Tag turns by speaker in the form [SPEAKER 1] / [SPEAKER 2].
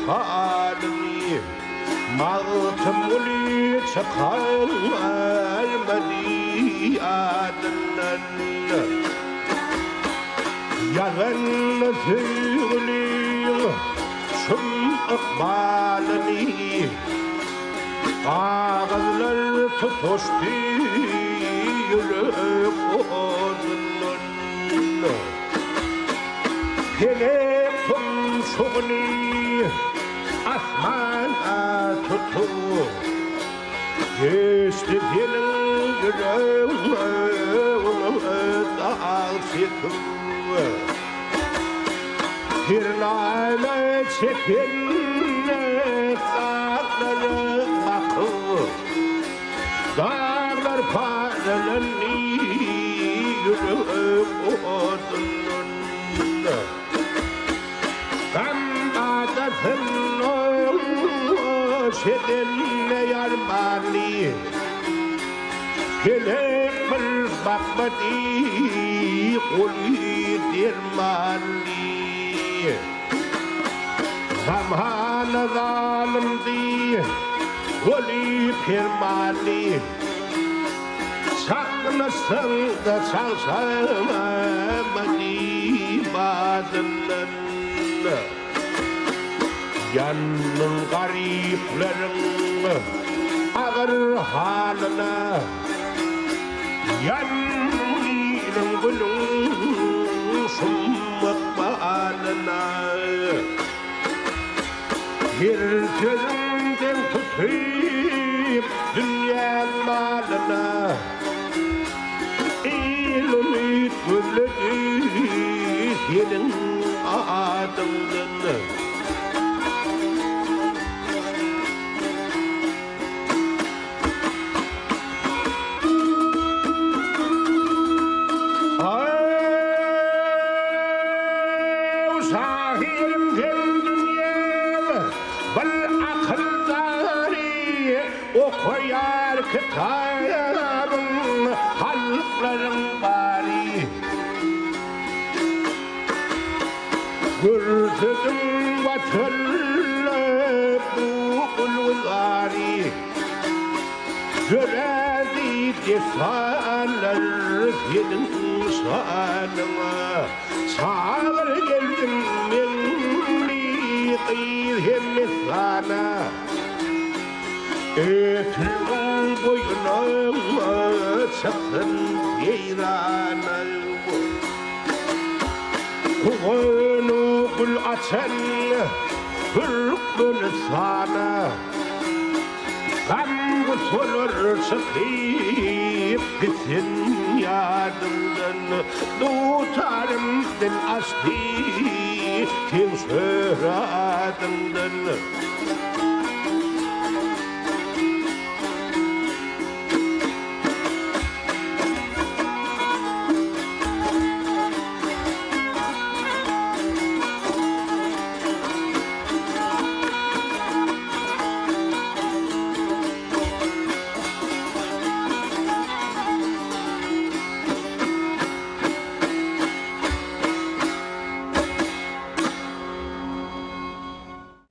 [SPEAKER 1] خالني مغتمولي تخال المدي آدنن يغن ثيغلي شم أقبالني ağızlar tutuştu yürüyorlar. Gelip tumşuğunu asmana tutu, geçti benim yüreğime dağılsın. Bir lale çekinle dağları akıl, dağlar paralelli yürüp odunun. Ben adetın o şedinle yarmali, gelip bir bakmadı kulü dirmali. Zamana zalimdi, voli pirmali. Saklasın da çalsamamani bazının. Yanın gariplerin ağır haline, yanın gülün summak bağlına. Bir sözünden tutayım dünya malına, İl-ümit gülledi senin adından. Koyar kitabın halkların bari, gürsüzün vatırlı bu uluzari, süredi defalar senin şanına, çağır geldim minni kıyhem sana. Ötürün boyuna sakın yeyrana, kuvvenu kul açan hürkün sana. Gamı solur sıkıp gitsin yadımdan, tutarım din asti tim şöhratımdan.